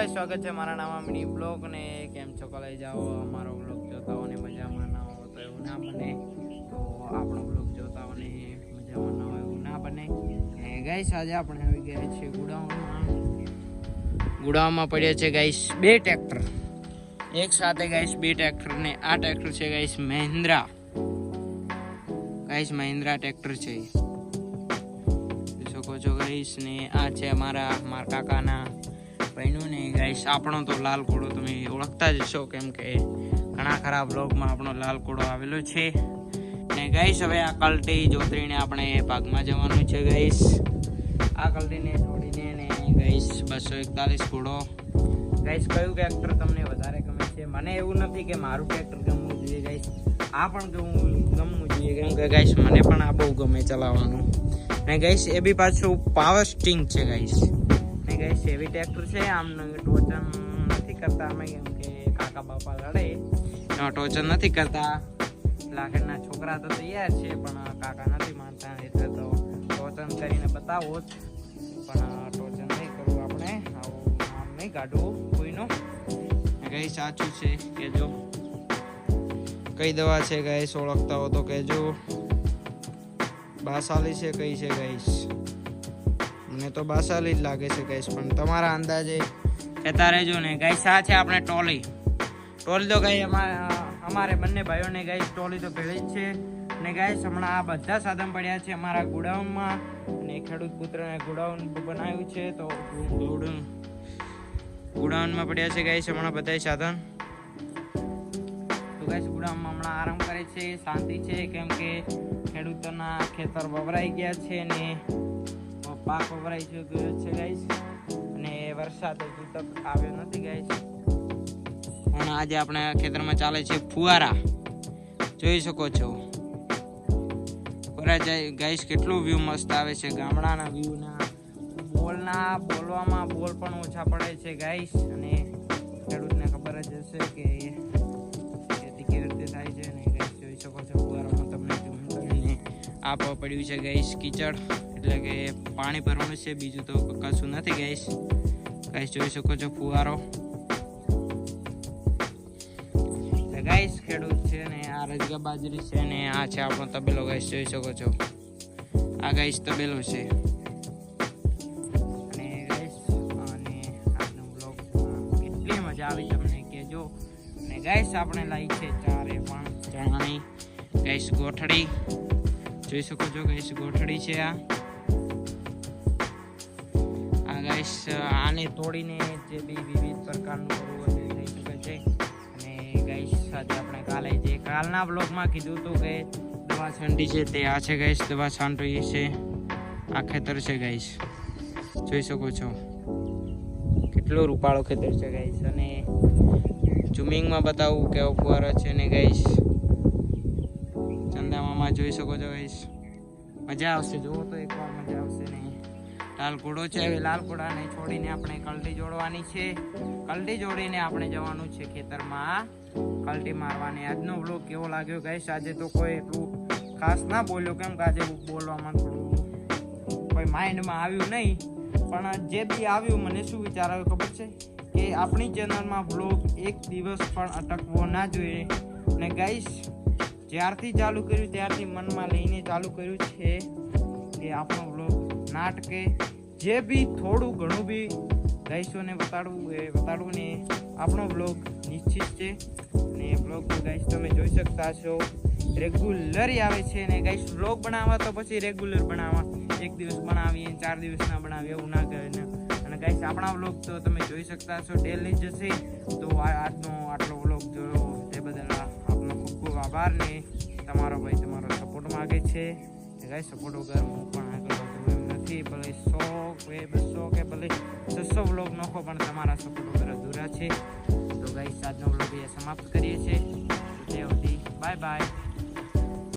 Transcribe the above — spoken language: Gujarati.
ગાઈસ, સ્વાગત છે મારા નવા મિની બ્લોગ ને કેમ છો કોલેજ જાઓ અમારો બ્લોગ જોતા હો ને મજામાં ના હો તો એવું ના બને, તો આપણો બ્લોગ જોતા હો ને મજામાં ના હોય એવું ના બને. ને ગાઈસ આજે આપણે આવી ગયા છીએ ગુડાઉનમાં પડ્યા છે ગાઈસ બે ટ્રેક્ટર એક સાથે ગાઈસ, બે ટ્રેક્ટર ને આ ટ્રેક્ટર છે ગાઈસ મહિન્દ્રા ટ્રેક્ટર છે શકો છો ગાઈસ. ને આ છે મારા કાકાના ભાઈનું ને ગાઈસ. આપણો તો લાલ ઘોડો તમે ઓળખતા જ છો, કેમ કે ઘણા ખરા બ્લોગમાં આપણો લાલ ઘોડો આવેલો છે. ને ગાઈસ હવે આ કલ્ટી જોતરીને આપણે ભાગમાં જવાનું છે ગાઈસ. આ કલ્ટીને છોડીને ને ગાઈસ 241 ઘોડો. ગાઈસ કયું ટ્રેક્ટર તમને વધારે ગમે છે? મને એવું નથી કે મારું ટ્રેક્ટર ગમવું જોઈએ ગાઈસ, આ પણ ગમવું જોઈએ, કેમ કે ગાઈસ મને પણ આ બહુ ગમે ચલાવવાનું. ને ગાઈસ એ બી પાછું પાવર સ્ટિંગ છે ગાઈસ. ને ગાઈસ હેવી ટ્રેક્ટર છે, આમ ટોચન નથી કરતા અમે, કેમ કે કાકા બાપા લડે એમાં ટોચન નથી કરતા. લાકડના છોકરા તો તૈયાર છે પણ કાકા નથી માનતા, એટલે તો ટોચન કરીને બતાવો જ, પણ ટોચન નહીં કરવું આપણે, આવું નામ નહીં કાઢવું કોઈનું. ગાઈસ સાચું છે કેજો, કઈ દવા છે ગાઈસ ઓળખતા હો તો કહેજો. બાસાલી છે કઈ છે ગાઈસ? મને તો બાસાલી જ લાગે છે ગાઈસ, પણ તમારા અંદાજે કહેતા રહેજો ને ગાઈસ. આ છે આપણે ટોલી તો ગાઈ અમારે બંને ભાઈઓને ગાઈસ ટોલી તો ભેળી જ છે. અને ગાઈસ હમણાં આ બધા સાધન પડ્યા છે અમારા ગોડાઉનમાં, અને ખેડૂત પુત્રને ગોડાઉન બનાવ્યું છે, તો ગોડાઉનમાં પડ્યા છે ગાઈસ હમણાં બધા સાધન. તો ગાઈસ ગોડાઉનમાં હમણાં આરામ કરે છે, શાંતિ છે, કેમ કે ખેડૂતોના ખેતર વવરાઈ ગયા છે ને પાક વવરાઈ ગયો છે ગાઈસ, અને વરસાદ હજુ તક આવ્યો નથી ગાઈસ. પણ આજે આપણે ખેતરમાં ચાલે છે ફુવારા, જોઈ શકો છો ગાઈસ કેટલું વ્યૂ મસ્ત આવે છે ગામડાના વ્યૂના. બોલવામાં બોલ પણ ઓછા પડે છે ગાઈસ, અને ખેડૂતને ખબર જ હશે કે ખેતી કેવી રીતે થાય છે. ને ગાઈસ જોઈ શકો છો ફુવારામાં તમને આ પડ્યું છે ગાઈસ કીચડ, એટલે કે પાણી ભરવાનું છે, બીજું તો કશું નથી ગાઈસ. જોઈ શકો છો ફુવારો. ગાઈસ ખેડૂત છે ને આ રજગા બાજરી છે, ને આ છે આપણો તબેલો ગાઈસ, જોઈ શકો છો આ ગાઈસ તબેલો છે. અને ગાઈસ અને આજનો બ્લોગ કેટલી મજા આવી તમને કહેજો. અને ગાઈસ આપણે લાવી છે 4 ચણાની ગાઈસ ગોઠડી, જોઈ શકો છો ગાઈસ ગોઠડી છે આ ગાઈસ. આને તોડીને જે બી વિવિધ પ્રકારનું કરવું હોય થઈ શકે છે. અને ગાઈસ આજે આપણે કાલના બ્લોગમાં કીધું હતું કે દવા છાંટી છે, તે આ છે ગાઈસ દવા છાંટવી છે. આ ખેતર છે ગાઈસ, જોઈ શકો છો કેટલો રૂપાળો ખેતર છે ગાઈસ. અને ઝૂમિંગમાં બતાવું કેવો ફુવારો છે ને ગાઈસ. ચંદામામાં જોઈ શકો છો ગાઈસ, મજા આવશે, જુઓ તો એકવાર મજા આવશે. ને લાલ ઘોડો છે, હવે લાલ ઘોડાને છોડીને આપણે કલ્ટી જોડવાની છે. કલ્ટી જોડીને આપણે જવાનું છે ખેતરમાં કલ્ટી મારવાની. આજનો બ્લોગ કેવો લાગ્યો ગાઈસ? આજે તો કોઈ એટલું ખાસ ના બોલ્યો, કેમ કે આજે બોલવામાં થોડું કોઈ માઇન્ડમાં આવ્યું નહીં, પણ જે બી આવ્યું મને શું વિચાર આવ્યો ખબર છે કે આપણી ચેનલમાં બ્લોગ એક દિવસ પણ અટકવો ના જોઈએ. ને ગાઈસ જ્યારથી ચાલુ કર્યું ત્યારથી મનમાં લઈને ચાલુ કર્યું છે કે આપણો બ્લોગ નાટકે જે બી થોડું ઘણું બી ગાઈસોને બતાડવું ને આપણો બ્લોગ નિશ્ચિત છે. ને બ્લોગ ગાઈસ તમે જોઈ શકતા છો રેગ્યુલર આવે છે. ને ગાઈસ બ્લોગ બનાવવા તો પછી રેગ્યુલર બનાવવા, એક દિવસ બનાવીએ 4 દિવસ ના બનાવીએ એવું ના કહે ને. અને ગાઈસ આપણા બ્લોગ તો તમે જોઈ શકતા છો ડેલી જશે. તો આજનો આટલો બ્લોગ જોયો તે બદલ આપનો ખૂબ ખૂબ આભાર. ને તમારો ભાઈ તમારો સપોર્ટ માગે છે. ગાઈસ સપોર્ટ વગર હું પણ આગળ વધું એમ નથી, ભલે 100 કે 200 કે ભલે 600 બ્લોગ નાખો પણ તમારા સપોર્ટ વગર અધૂરા છે. તો ગાઈસ આજનો બ્લોગ એ સમાપ્ત કરીએ છીએ. Bye bye.